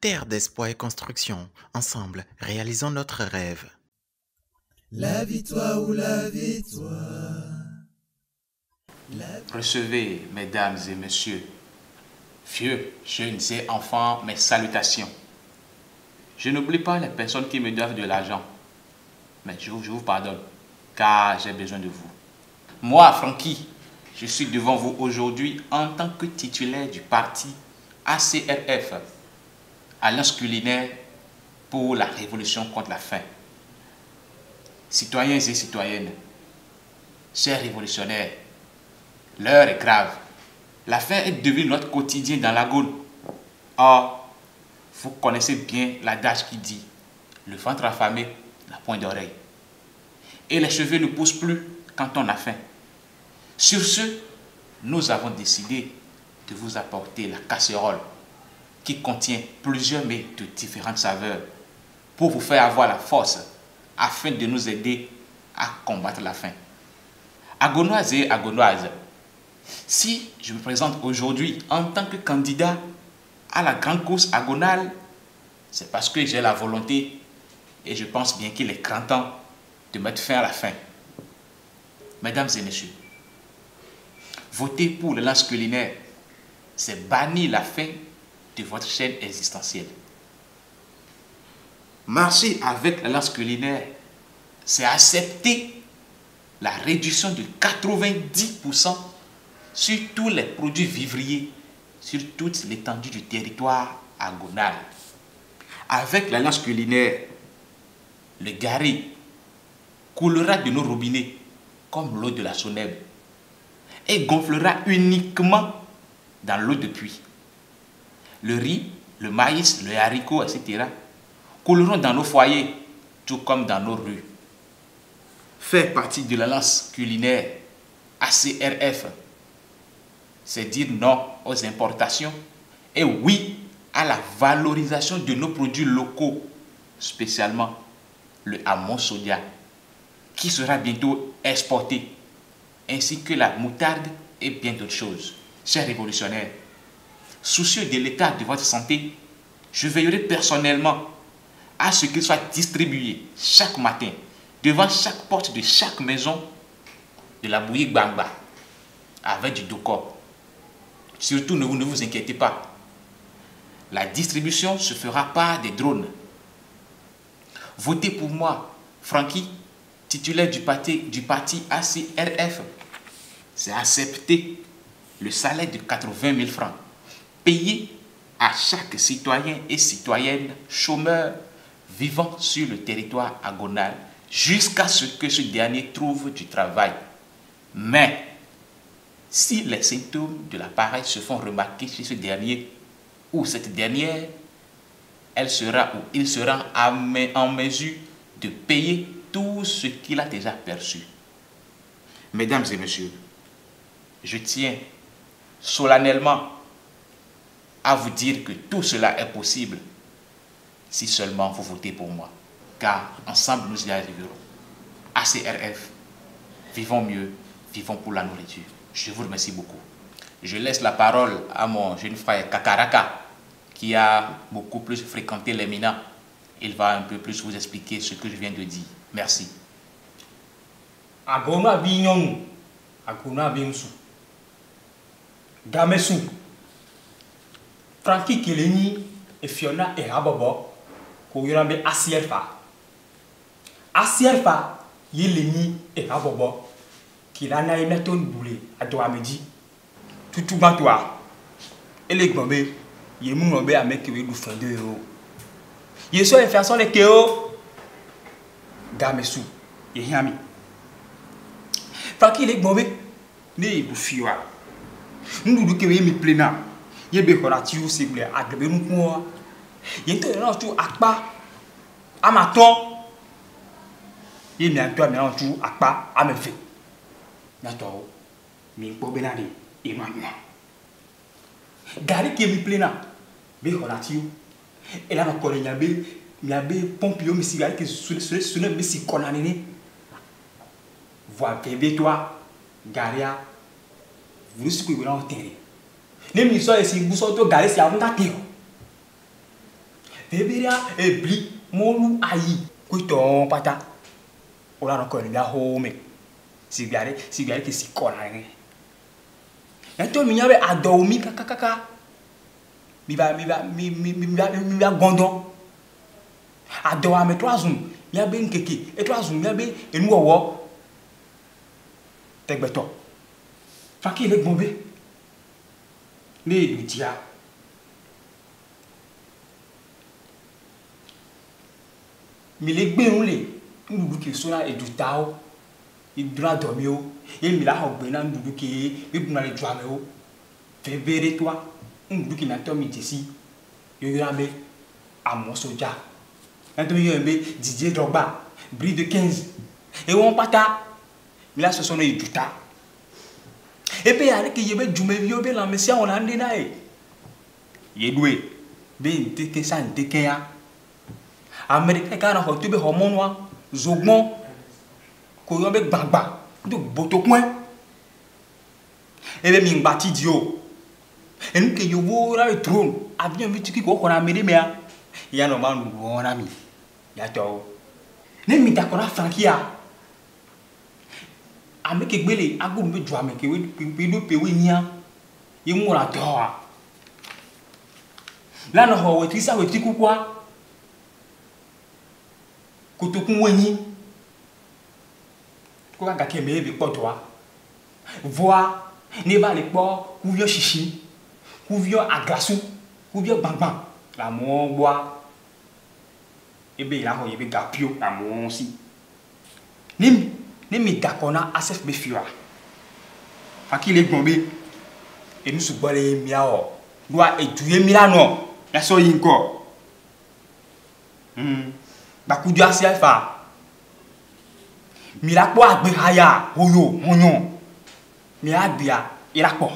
Terre d'espoir et construction, ensemble, réalisons notre rêve. La victoire ou la victoire. Recevez, mesdames et messieurs, vieux, jeunes et enfants, mes salutations. Je n'oublie pas les personnes qui me doivent de l'argent, mais je vous pardonne, car j'ai besoin de vous. Moi, Francky, je suis devant vous aujourd'hui en tant que titulaire du parti ACRF, Alliance culinaire pour la révolution contre la faim. Citoyens et citoyennes, chers révolutionnaires, l'heure est grave. La faim est devenue notre quotidien dans la Gaule. Or, vous connaissez bien l'adage qui dit « Le ventre affamé n'a point d'oreille ». Et les cheveux ne poussent plus quand on a faim. Sur ce, nous avons décidé de vous apporter la casserole qui contient plusieurs mets de différentes saveurs pour vous faire avoir la force afin de nous aider à combattre la faim. Agonoises et agonoises, si je me présente aujourd'hui en tant que candidat à la grande course agonale, c'est parce que j'ai la volonté et je pense bien qu'il est grand temps de mettre fin à la faim. Mesdames et messieurs, voter pour le lance culinaire, c'est bannir la faim de votre chaîne existentielle. Marcher avec la lance culinaire, c'est accepter la réduction de 90% sur tous les produits vivriers, sur toute l'étendue du territoire agonal. Avec l'alliance culinaire, le Gari coulera de nos robinets comme l'eau de la Sonèbe et gonflera uniquement dans l'eau de pluie. Le riz, le maïs, le haricot, etc. couleront dans nos foyers, tout comme dans nos rues. Faire partie de l'alliance culinaire ACRF, c'est dire non aux importations et oui à la valorisation de nos produits locaux, spécialement le hamon sodia, qui sera bientôt exporté, ainsi que la moutarde et bien d'autres choses. Chers révolutionnaires, soucieux de l'état de votre santé, je veillerai personnellement à ce qu'il soit distribué chaque matin, devant chaque porte de chaque maison, de la bouillie bamba, avec du dokor. Surtout, ne vous inquiétez pas. La distribution se fera par des drones. Votez pour moi, Francky, titulaire du parti ACRF. C'est accepter le salaire de 80 000 francs, payé à chaque citoyen et citoyenne chômeur vivant sur le territoire agonal jusqu'à ce que ce dernier trouve du travail. Mais, si les symptômes de l'appareil se font remarquer chez ce dernier ou cette dernière, elle sera ou il sera en mesure de payer tout ce qu'il a déjà perçu. Mesdames et messieurs, je tiens solennellement à vous dire que tout cela est possible si seulement vous votez pour moi, car ensemble nous y arriverons. ACRF, vivons mieux, vivons pour la nourriture. Je vous remercie beaucoup. Je laisse la parole à mon jeune frère Kakaraka, qui a beaucoup plus fréquenté les Mina. Il va un peu plus vous expliquer ce que je viens de dire. Merci. Agona binyon, agona binsu, gamesu, Francky Kileni et Fiona et Habobo, Koyorambe ACRFA. ACRFA, Yeleni et Habobo, Kilana et Naton Boulé, à Douamedi, tout toi. Et les gombe, Yemounombe à Mekewe du fin de héros. Yeso et Fiason les Keo, Gamesu, Yehami. Francky les gombe, ne Boufiwa. Nous nous devons me plaindre. Il y a des gens qui ont été agréés. Il y a des gens qui ont été amateur. Il y a des gens qui ont été amateur. Il y a des gens qui ont été amateur. Gari qui me plaint, mais relativo. Et là encore il y a des pompiers mais si gari qui sur le mais si condamné. Voir que toi Garia vous ce que vous en terre. Les ministres ici vous sont gari si avant d'attendre. Veberia ebli molu ayi. Kuito pata. Ola no ko ni ga home. Sigare ke sikona nge. Yanto mi nyabe adomi kakaka. Mi va gondon. Ado ame 3 zoom. Mi abe nkeke. E 3 zoom mi abe enu owo. Tegbeto. Faki le bombe. Ne dutia. Mi le gberun le. Ndudu ke sona e dutao. I dura dormi o. E mi la ho gbe na ndudu ke e bu na le dua me o. Febere toi. Ndudu ke na to mi tesi. Yo yabe amo soja. Ento mi yembe Didier Drogba. Bris de 15. E won pata. Mi la so sono e duta. E pe ale ke yebe jume yo be la mesia on ande na e. Ye doué. Be ndeke sa ndeke ya. America ka na ho to be hormonwa. Zogbon. Ko yo be gbagba. Do botokun. E be mi ngbati di o. E nu ke yo wo ra le trône. Avion mi tiki ko ko na mede mea. Ya no ma nu wona mi. Ya to. Ne mi da ko na Frankia. Ame ke gbele agu mi ju ame ke we do pe we nya. Ye mu ra to a. La no ho we trisa we tiku kwa. Kotokun we ni. Ko ga ke me be poto a. Voa ne ba le po ku yo shishi. Ku vio agasu. Ku vio gbangban. La mo boa. Ebe la ho ye be gapio la mo si. Ni mi dakona asef be fiwa. Faki le gbonbe. E nu sugbo le mi a o. Doa eduye mi la no. Ya so yin ko. Ba ku di asia fa. Mi la po agbe haya oyo honyon. Mi agbia ira po.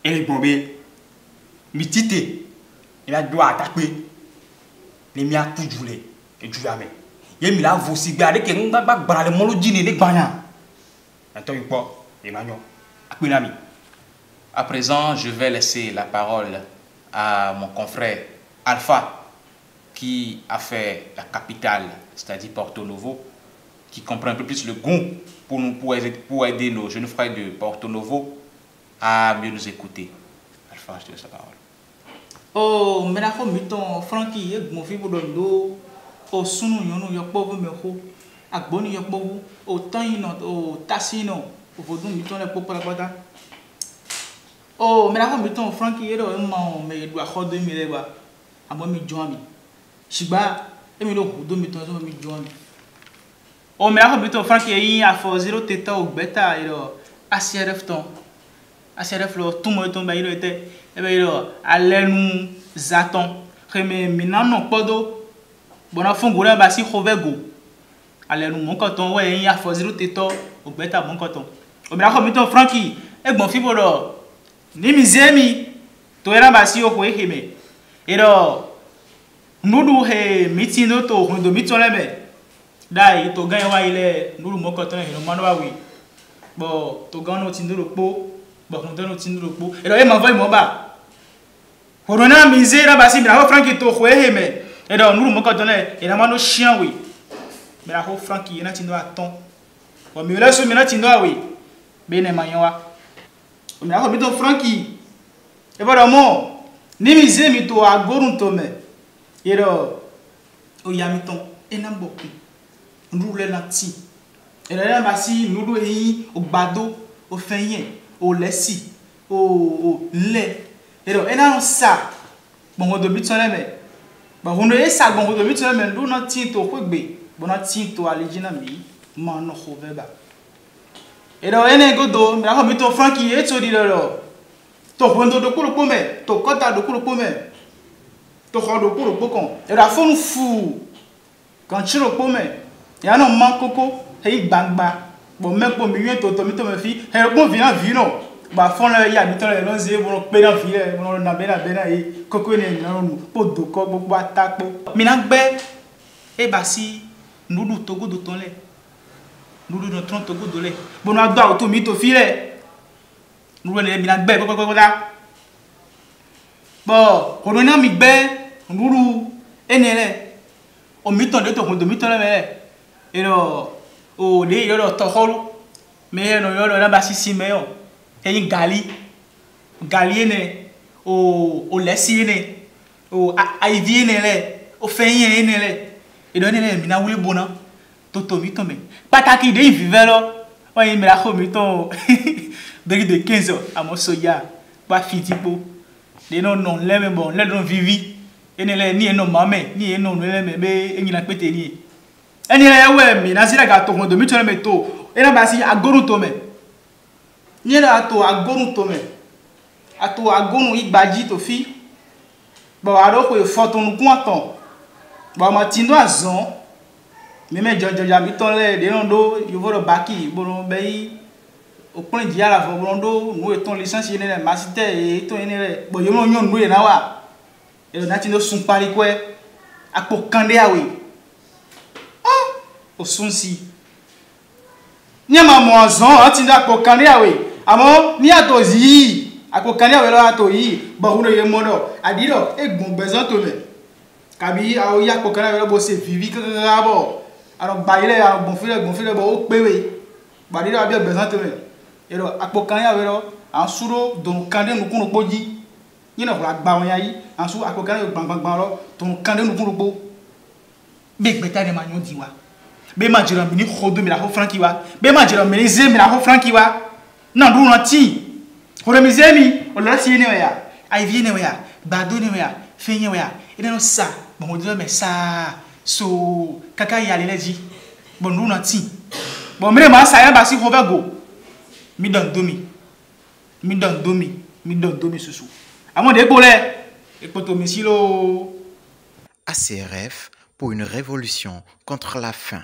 E le gbonbe. Mi tite. Il a doit attaquer. Les mia kujule et juyame. Ye mi la vosi gba de ke ngba gba le molo jini le gbanya. Attends une fois, Emmanuel. Akwinami. À présent, je vais laisser la parole à mon confrère Alpha, qui a fait la capitale, c'est-à-dire Porto Novo, qui comprend un peu plus le goût pour aider nos jeunes frères de Porto Novo à mieux nous écouter. Alpha, je te laisse la parole. Oh, mais là, comme ton Francky, mon fils, au sunu yono yokbo me ho, agboni yokbo, au tanino, au tassino, au vodun miton le popo la bata. Oh, mais là, comme ton Francky, il mais doit avoir 2000 euros. À moi, mi joami. Shiba, et mi lo hudo miton, mi joami. Oh, mais là, comme ton Francky, il a fait 0 teta ou beta, il a ACRF ton. ACRF, tout le monde tombe, il était. Eh bien, allez nous zaton. Mais maintenant, non, pas d'eau. Bon, on va faire si hovego. Allez nous, mon coton, ouais, il y a fait 0 této, au bêta, mon coton. Au bien, comme ton Francky, et bon, fibolo. Ni misemi, tu es là, si au poé, et là, nous nous, meeting auto, on doit mettre les mains. D'ailleurs, tu gagnes, il est, nous, mon coton, et nous, manoa, oui. Bon, tu gagnes, nous, le pot. Bon, on donne au le pot. Et là, il m'envoie mon bas. Corona misère basi mais Francky to khoé mais et donc nous mon donner et la mano chien oui mais la Francky na tindo aton o mi la so mi na tindo oui bene manyoa o mi la mi to Francky e ba mo ni misère mi to agorun to me et donc o ya mi ton e na boku nous le lati et là basi nous do yi o gbado o feyin o lesi o le. Et donc, et là, ça, bon, on doit mettre sur les mains. Bon, on doit ça, bon, on doit mettre sur les mains. Nous, on tient au rugby. Bon, on tient au à l'égénamie. Man, on trouve pas. Et donc, on est godo, mais on met ton Francky et tu dis là. Ton rondo de couleur pomme, ton quota de couleur pomme. Ton rondo de couleur pomme. Et là, faut nous fou. Quand tu le pomme, il y a un man coco, et il bang bang. Bon, même pour mieux, ton tomito me fit, et le bon vient vino. Bah fond là il y a du temps les lonziers bon pédant ville bon na bena et coco ne non pour do ko bo attaque mina gbe e ba si nous du togo do ton le nous du notre togo do le bon na do auto mi to file nous le mina gbe ko bon on na mi gbe nduru enele o miton de to ko do miton le ero o de yo to holo me no yo na ba sisi me yo e gali ene o lesi ene o ivy ene le o feyin ene le e do ene mi na wule bona to miton me pataki de vive lo o yin mi la ko miton de 15 amo soya ba fitipo de no le me bon le don vivi ene le ni eno mame ni eno le me be enyi na pete ni ene le we mi na sira ga to ko do miton me to ena ba si agorun to me ni era to agorun to me ato agorun igbaji to fi bo aro ko fotun kun atan bo ma tindo azon mi me jojo ya mi ton le de no do yo vo baki bo no be yi o pon di ala fo bo do nu e ton licence ni le masite e to ni le bo yo no yon nu e na wa e do na tindo sun pari ko e apo kande awe o sun si ni ma mo azon ati nda apo kande awe amo ni ato zi akokani awelo ato yi bo uno ye modo adiro egbon bezan to me kabi awo ya akokani awelo bo se vivi kaka bo aro baile aro bonfile bo o pewe badiro abi bezan to me ero akokani awelo an suro don kande nukun poji yina ko agba won yayi an su akokani gbangban lo ton kande nukun po be gbeta ni ma yon diwa be ma jira mi ni khodo mi la ho franki wa be ma jira mi ni ze mi la ho franki wa na du na ti Hore mizemi, ola si ene ya, ivy ene ya, bado ene ya, fenye ya, ene no sa, bon odi me sa, so kaka ya leleji, bon nu na ti. Bon mire ma sa ya ba si hover go. Mi don domi susu. Amon de pole, e poto mi silo. ACRF pour une révolution contre la faim.